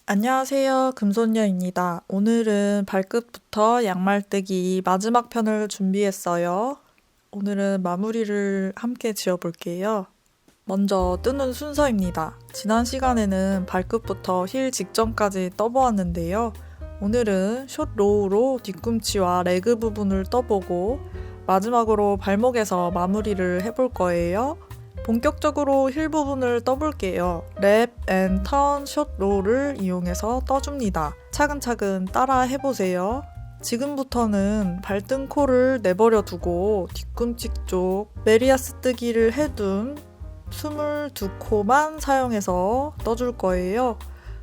안녕하세요. 금손녀입니다. 오늘은 발끝부터 양말뜨기 마지막 편을 준비했어요. 오늘은 마무리를 함께 지어볼게요. 먼저 뜨는 순서입니다. 지난 시간에는 발끝부터 힐 직전까지 떠보았는데요. 오늘은 숏 로우로 뒤꿈치와 레그 부분을 떠보고 마지막으로 발목에서 마무리를 해볼 거예요. 본격적으로 힐 부분을 떠볼게요. 랩 앤 턴 숏 로우를 이용해서 떠줍니다. 차근차근 따라 해보세요. 지금부터는 발등코를 내버려 두고 뒤꿈치 쪽 메리아스 뜨기를 해둔 22코만 사용해서 떠줄 거예요.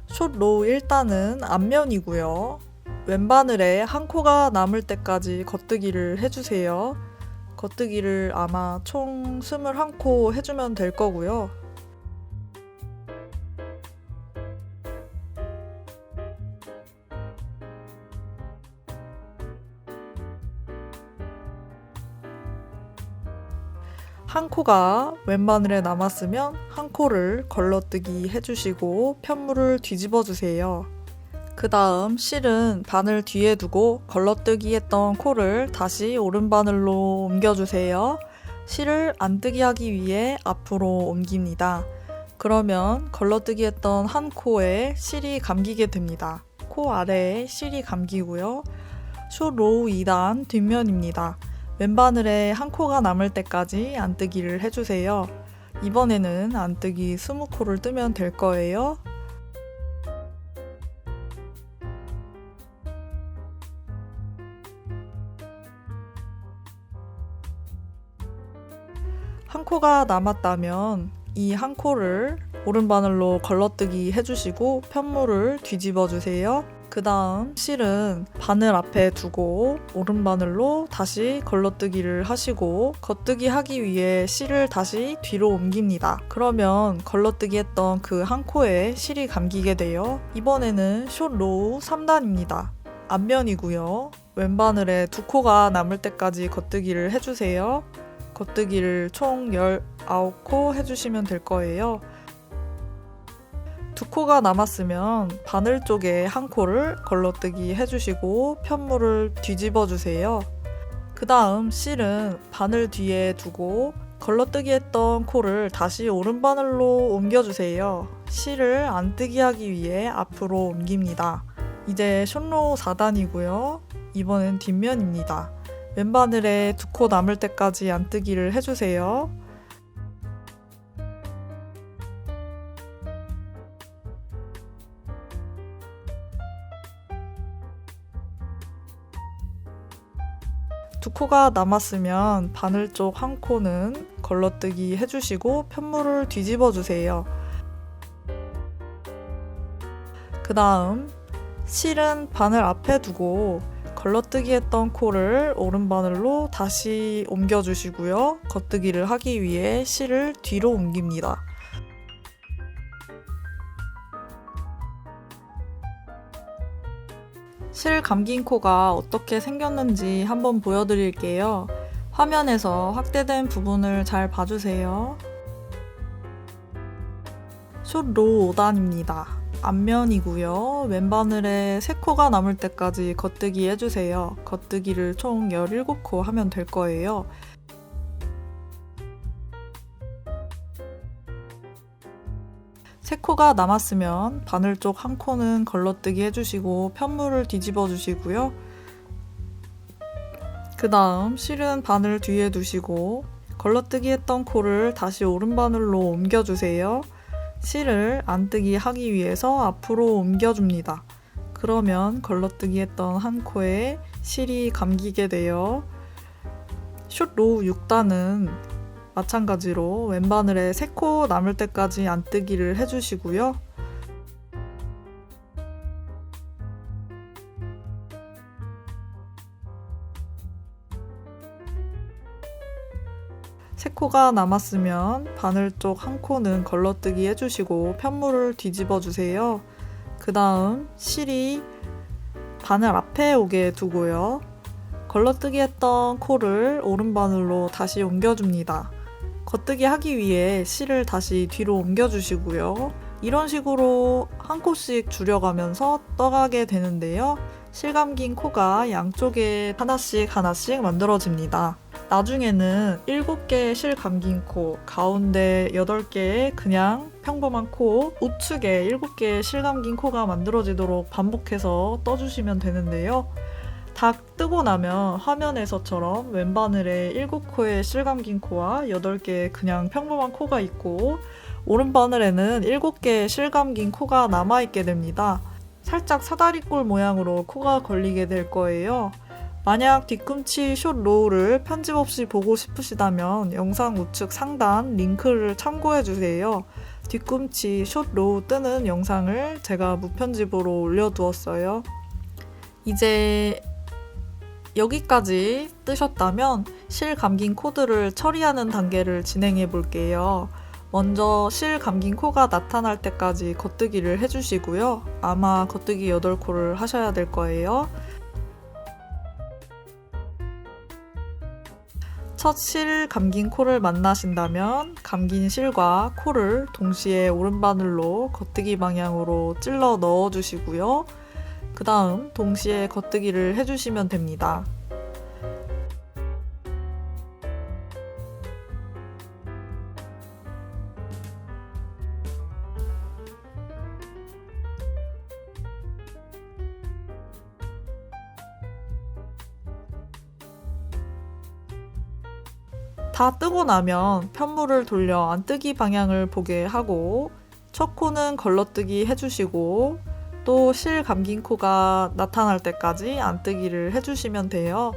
숏 로우 1단은 앞면이고요. 왼바늘에 한 코가 남을 때까지 겉뜨기를 해주세요. 겉뜨기를 아마 총 21코 해주면 될 거고요. 한 코가 왼바늘에 남았으면 한 코를 걸러뜨기 해주시고 편물을 뒤집어 주세요. 그 다음 실은 바늘 뒤에 두고 걸러뜨기 했던 코를 다시 오른바늘로 옮겨주세요. 실을 안뜨기 하기 위해 앞으로 옮깁니다. 그러면 걸러뜨기 했던 한 코에 실이 감기게 됩니다. 코 아래에 실이 감기고요. 숏 로우 2단 뒷면입니다. 왼바늘에 한 코가 남을 때까지 안뜨기를 해주세요. 이번에는 안뜨기 20코를 뜨면 될 거예요. 한 코가 남았다면 이 한 코를 오른바늘로 걸러뜨기 해주시고 편물을 뒤집어 주세요. 그 다음 실은 바늘 앞에 두고 오른바늘로 다시 걸러뜨기를 하시고 겉뜨기 하기 위해 실을 다시 뒤로 옮깁니다. 그러면 걸러뜨기 했던 그 한 코에 실이 감기게 돼요. 이번에는 숏 로우 3단입니다. 앞면이고요. 왼바늘에 두 코가 남을 때까지 겉뜨기를 해주세요. 겉뜨기를 총 19코 해주시면 될 거예요. 두 코가 남았으면 바늘 쪽에 한 코를 걸러뜨기 해주시고 편물을 뒤집어 주세요. 그 다음 실은 바늘 뒤에 두고 걸러뜨기 했던 코를 다시 오른바늘로 옮겨주세요. 실을 안뜨기 하기 위해 앞으로 옮깁니다. 이제 숏로우 4단이고요. 이번엔 뒷면입니다. 왼바늘에 두 코 남을 때까지 안뜨기를 해주세요. 두 코가 남았으면 바늘 쪽 한 코는 걸러뜨기 해주시고 편물을 뒤집어 주세요. 그 다음 실은 바늘 앞에 두고 걸러뜨기 했던 코를 오른바늘로 다시 옮겨주시고요. 겉뜨기를 하기 위해 실을 뒤로 옮깁니다. 실 감긴 코가 어떻게 생겼는지 한번 보여드릴게요. 화면에서 확대된 부분을 잘 봐주세요. 숏 로우 5단입니다. 앞면이고요. 왼바늘에 3코가 남을 때까지 겉뜨기 해주세요. 겉뜨기를 총 17코 하면 될 거예요. 세 코가 남았으면 바늘 쪽 한 코는 걸러뜨기 해주시고 편물을 뒤집어 주시고요. 그 다음 실은 바늘 뒤에 두시고 걸러뜨기 했던 코를 다시 오른바늘로 옮겨주세요. 실을 안뜨기 하기 위해서 앞으로 옮겨줍니다. 그러면 걸러뜨기 했던 한 코에 실이 감기게 돼요. 숏 로우 6단은 마찬가지로 왼바늘에 3코 남을 때까지 안뜨기를 해주시고요. 세 코가 남았으면 바늘 쪽 한 코는 걸러뜨기 해주시고 편물을 뒤집어 주세요. 그 다음 실이 바늘 앞에 오게 두고요. 걸러뜨기 했던 코를 오른바늘로 다시 옮겨줍니다. 겉뜨기 하기 위해 실을 다시 뒤로 옮겨주시고요. 이런 식으로 한 코씩 줄여가면서 떠가게 되는데요. 실 감긴 코가 양쪽에 하나씩 하나씩 만들어집니다. 나중에는 7개의 실 감긴 코, 가운데 8개의 그냥 평범한 코, 우측에 7개의 실 감긴 코가 만들어지도록 반복해서 떠주시면 되는데요. 다 뜨고 나면 화면에서처럼 왼바늘에 7코의 실 감긴 코와 8개의 그냥 평범한 코가 있고 오른바늘에는 7개의 실 감긴 코가 남아있게 됩니다. 살짝 사다리꼴 모양으로 코가 걸리게 될 거예요. 만약 뒤꿈치 숏 로우를 편집 없이 보고 싶으시다면 영상 우측 상단 링크를 참고해주세요. 뒤꿈치 숏 로우 뜨는 영상을 제가 무편집으로 올려두었어요. 이제 여기까지 뜨셨다면 실 감긴 코들을 처리하는 단계를 진행해 볼게요. 먼저 실 감긴 코가 나타날 때까지 겉뜨기를 해주시고요. 아마 겉뜨기 8코를 하셔야 될 거예요. 첫 실 감긴 코를 만나신다면 감긴 실과 코를 동시에 오른바늘로 겉뜨기 방향으로 찔러 넣어주시고요. 그 다음 동시에 겉뜨기를 해주시면 됩니다. 다 뜨고 나면 편물을 돌려 안뜨기 방향을 보게 하고 첫 코는 걸러뜨기 해주시고 또 실 감긴 코가 나타날 때까지 안뜨기를 해주시면 돼요.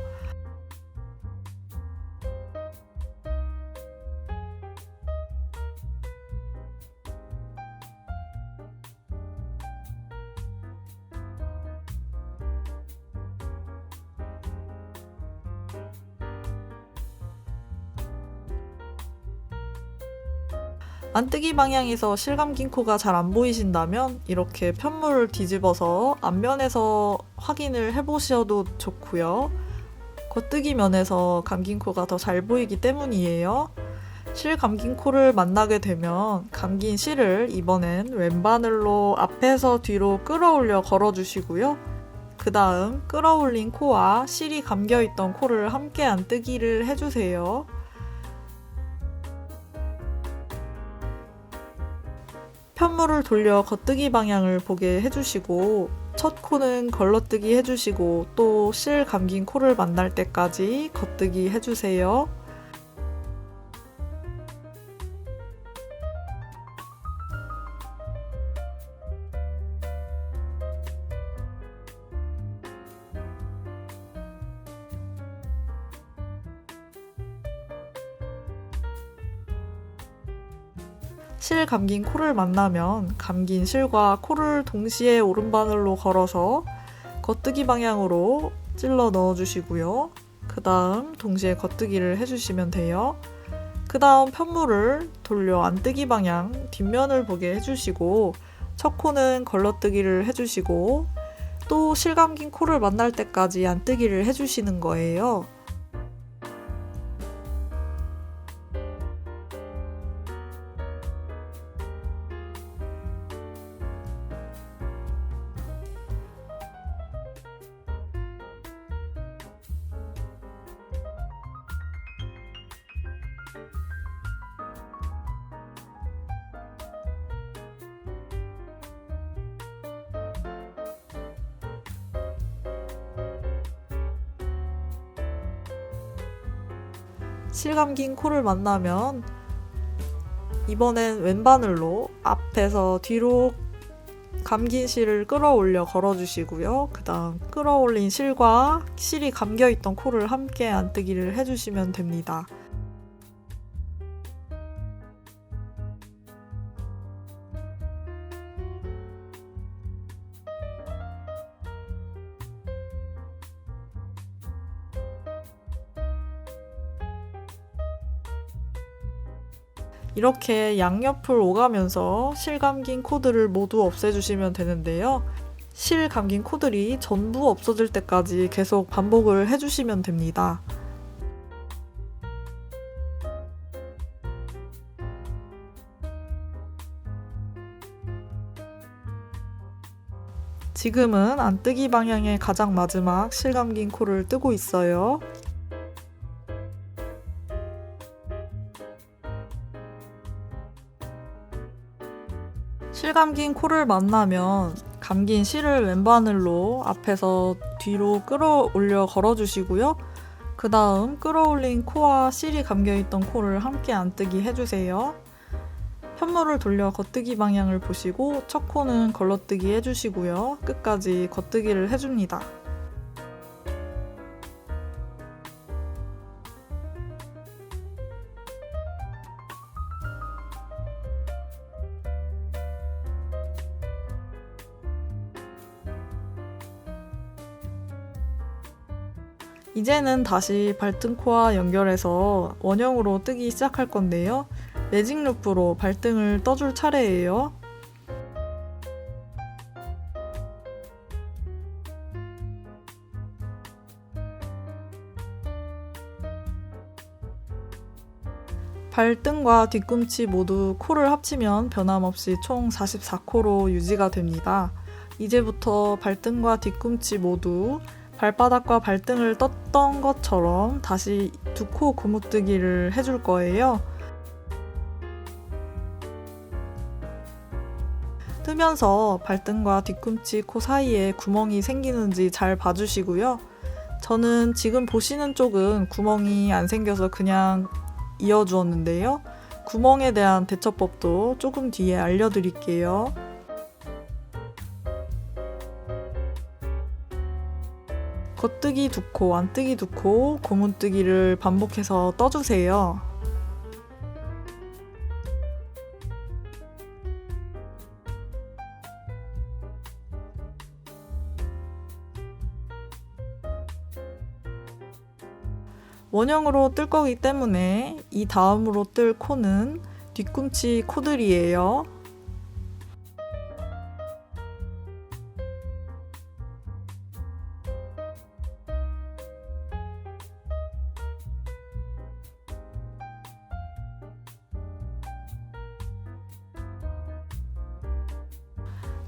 안뜨기 방향에서 실 감긴 코가 잘 안 보이신다면 이렇게 편물을 뒤집어서 앞면에서 확인을 해보셔도 좋고요. 겉뜨기 면에서 감긴 코가 더 잘 보이기 때문이에요. 실 감긴 코를 만나게 되면 감긴 실을 이번엔 왼바늘로 앞에서 뒤로 끌어올려 걸어주시고요. 그 다음 끌어올린 코와 실이 감겨있던 코를 함께 안뜨기를 해주세요. 편물을 돌려 겉뜨기 방향을 보게 해주시고 첫 코는 걸러뜨기 해주시고 또 실 감긴 코를 만날 때까지 겉뜨기 해주세요. 실 감긴 코를 만나면 감긴 실과 코를 동시에 오른바늘로 걸어서 겉뜨기 방향으로 찔러 넣어주시고요. 그 다음 동시에 겉뜨기를 해주시면 돼요. 그 다음 편물을 돌려 안뜨기 방향 뒷면을 보게 해주시고 첫 코는 걸러뜨기를 해주시고 또 실 감긴 코를 만날 때까지 안뜨기를 해주시는 거예요. 실 감긴 코를 만나면 이번엔 왼바늘로 앞에서 뒤로 감긴 실을 끌어올려 걸어주시고요. 그 다음 끌어올린 실과 실이 감겨있던 코를 함께 안뜨기를 해주시면 됩니다. 이렇게 양옆을 오가면서 실 감긴 코들을 모두 없애주시면 되는데요. 실 감긴 코들이 전부 없어질 때까지 계속 반복을 해주시면 됩니다. 지금은 안뜨기 방향의 가장 마지막 실 감긴 코를 뜨고 있어요. 실 감긴 코를 만나면 감긴 실을 왼바늘로 앞에서 뒤로 끌어올려 걸어주시고요. 그 다음 끌어올린 코와 실이 감겨있던 코를 함께 안뜨기 해주세요. 편물을 돌려 겉뜨기 방향을 보시고 첫 코는 걸러뜨기 해주시고요. 끝까지 겉뜨기를 해줍니다. 이제는 다시 발등코와 연결해서 원형으로 뜨기 시작할 건데요. 매직 루프로 발등을 떠줄 차례예요. 발등과 뒤꿈치 모두 코를 합치면 변함없이 총 44코로 유지가 됩니다. 이제부터 발등과 뒤꿈치 모두 발바닥과 발등을 떴던 것처럼 다시 2코 고무뜨기를 해줄 거예요. 뜨면서 발등과 뒤꿈치 코 사이에 구멍이 생기는지 잘 봐주시고요. 저는 지금 보시는 쪽은 구멍이 안 생겨서 그냥 이어주었는데요. 구멍에 대한 대처법도 조금 뒤에 알려드릴게요. 겉뜨기 2코, 안뜨기 2코, 고무뜨기를 반복해서 떠주세요. 원형으로 뜰 거기 때문에 이 다음으로 뜰 코는 뒤꿈치 코들이에요.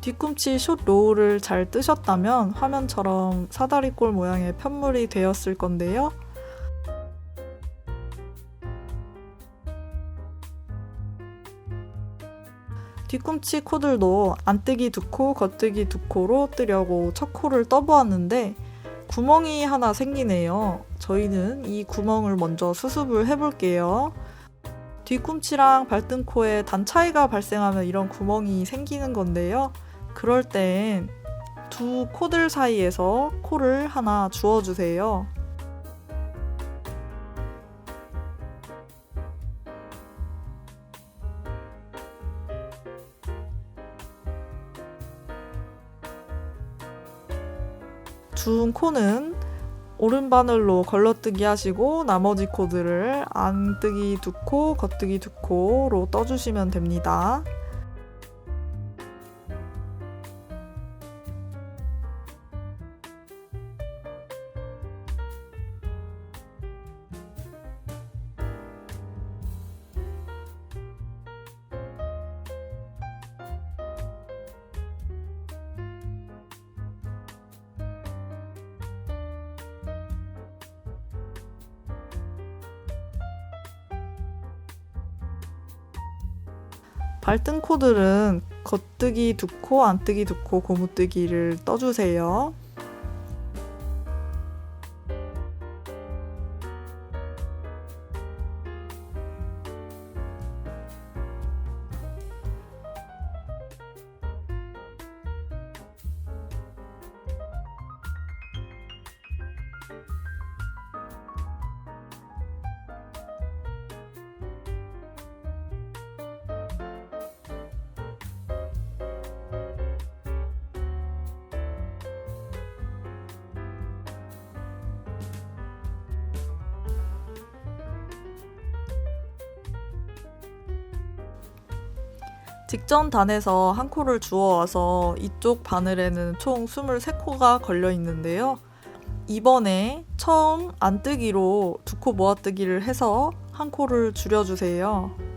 뒤꿈치 숏 로우를 잘 뜨셨다면 화면처럼 사다리꼴 모양의 편물이 되었을 건데요. 뒤꿈치 코들도 안뜨기 2코, 겉뜨기 2코로 뜨려고 첫 코를 떠보았는데 구멍이 하나 생기네요. 저희는 이 구멍을 먼저 수습을 해볼게요. 뒤꿈치랑 발등코에 단 차이가 발생하면 이런 구멍이 생기는 건데요. 그럴 땐 2 코들 사이에서 코를 하나 주워주세요. 주운 코는 오른바늘로 걸러뜨기 하시고 나머지 코들을 안뜨기 2코, 겉뜨기 2코로 떠주시면 됩니다. 발등 코들은 겉뜨기 2코, 안뜨기 2코 고무뜨기를 떠주세요. 직전 단에서 한 코를 주워와서 이쪽 바늘에는 총 23코가 걸려 있는데요. 이번에 처음 안뜨기로 2코 모아뜨기를 해서 한 코를 줄여주세요.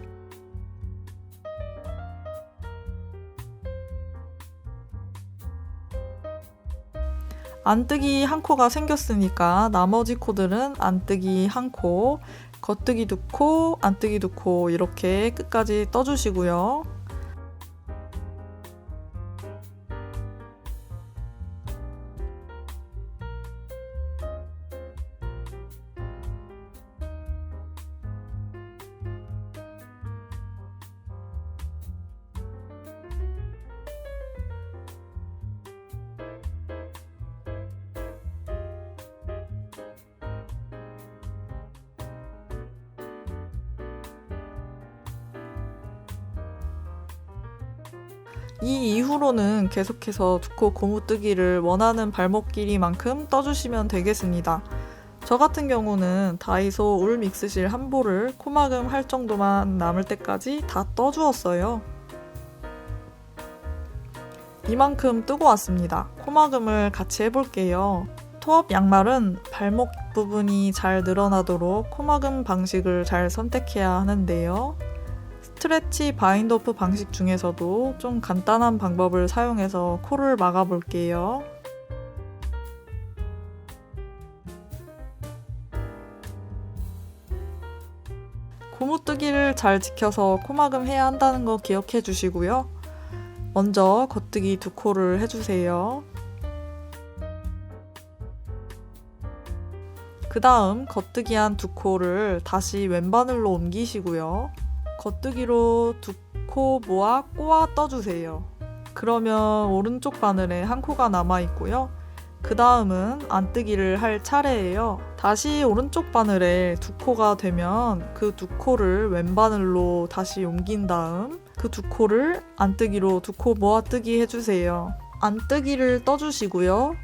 안뜨기 한 코가 생겼으니까 나머지 코들은 안뜨기 한 코, 겉뜨기 두 코, 안뜨기 두 코 이렇게 끝까지 떠주시고요. 이 이후로는 계속해서 두 코 고무뜨기를 원하는 발목 길이만큼 떠주시면 되겠습니다. 저 같은 경우는 다이소 울 믹스실 한 볼을 코막음 할 정도만 남을 때까지 다 떠주었어요. 이만큼 뜨고 왔습니다. 코막음을 같이 해볼게요. 토업 양말은 발목 부분이 잘 늘어나도록 코막음 방식을 잘 선택해야 하는데요. 스트레치 바인더프 방식 중에서도 좀 간단한 방법을 사용해서 코를 막아 볼게요. 고무뜨기를 잘 지켜서 코막음 해야 한다는 거 기억해 주시고요. 먼저 겉뜨기 두 코를 해주세요. 그 다음 겉뜨기 한 두 코를 다시 왼바늘로 옮기시고요. 겉뜨기로 두 코 모아 꼬아 떠주세요. 그러면 오른쪽 바늘에 한 코가 남아있고요. 그 다음은 안뜨기를 할 차례예요. 다시 오른쪽 바늘에 두 코가 되면 그 두 코를 왼바늘로 다시 옮긴 다음 그 두 코를 안뜨기로 두 코 모아뜨기 해주세요. 안뜨기를 떠주시고요.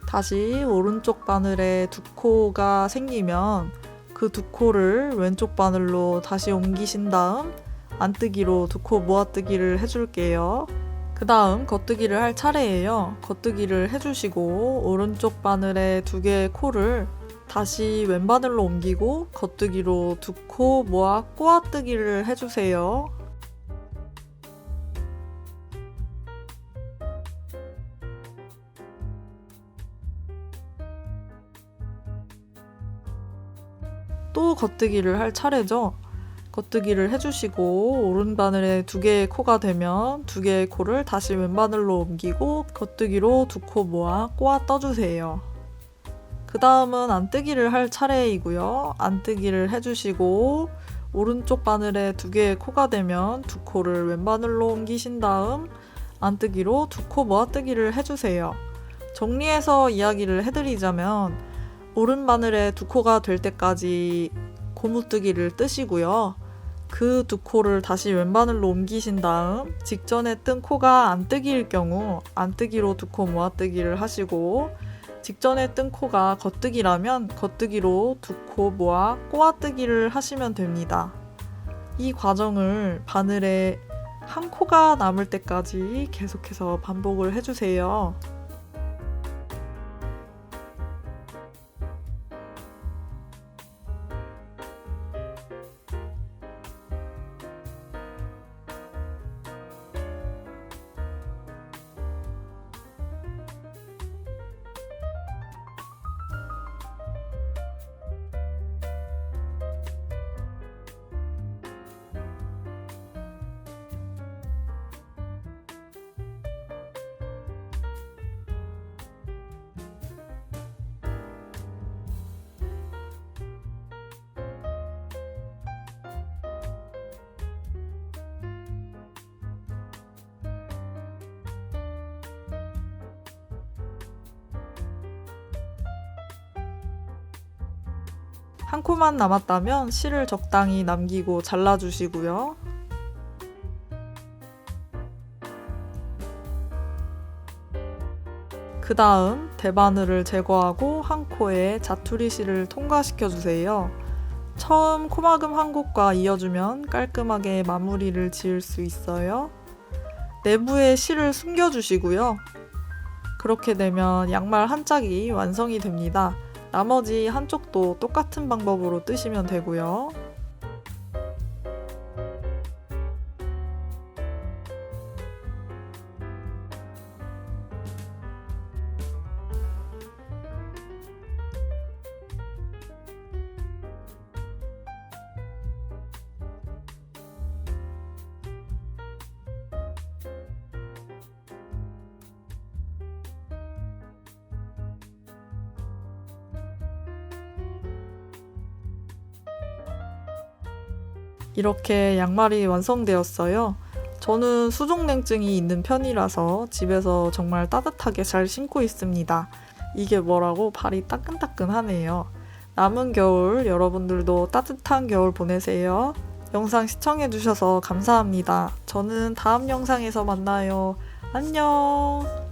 다시 오른쪽 바늘에 두 코가 생기면 그 두 코를 왼쪽 바늘로 다시 옮기신 다음 안뜨기로 두 코 모아뜨기를 해줄게요. 그 다음 겉뜨기를 할 차례예요. 겉뜨기를 해주시고 오른쪽 바늘에 두 개의 코를 다시 왼바늘로 옮기고 겉뜨기로 두 코 모아 꼬아뜨기를 해주세요. 또 겉뜨기를 할 차례죠. 겉뜨기를 해주시고 오른바늘에 두 개의 코가 되면 두 개의 코를 다시 왼바늘로 옮기고 겉뜨기로 두 코 모아 꼬아 떠주세요. 그 다음은 안뜨기를 할 차례이고요. 안뜨기를 해주시고 오른쪽 바늘에 두 개의 코가 되면 두 코를 왼바늘로 옮기신 다음 안뜨기로 두 코 모아뜨기를 해주세요. 정리해서 이야기를 해드리자면 오른바늘에 두 코가 될 때까지 고무뜨기를 뜨시고요. 그 두 코를 다시 왼바늘로 옮기신 다음 직전에 뜬 코가 안뜨기일 경우 안뜨기로 두 코 모아뜨기를 하시고 직전에 뜬 코가 겉뜨기라면 겉뜨기로 두 코 모아 꼬아뜨기를 하시면 됩니다. 이 과정을 바늘에 한 코가 남을 때까지 계속해서 반복을 해주세요. 한 코만 남았다면 실을 적당히 남기고 잘라주시고요. 그 다음 대바늘을 제거하고 한 코에 자투리 실을 통과시켜주세요. 처음 코막음 한 곳과 이어주면 깔끔하게 마무리를 지을 수 있어요. 내부에 실을 숨겨주시고요. 그렇게 되면 양말 한 짝이 완성이 됩니다. 나머지 한쪽도 똑같은 방법으로 뜨시면 되고요. 이렇게 양말이 완성되었어요. 저는 수족냉증이 있는 편이라서 집에서 정말 따뜻하게 잘 신고 있습니다. 이게 뭐라고 발이 따끈따끈하네요. 남은 겨울 여러분들도 따뜻한 겨울 보내세요. 영상 시청해주셔서 감사합니다. 저는 다음 영상에서 만나요. 안녕.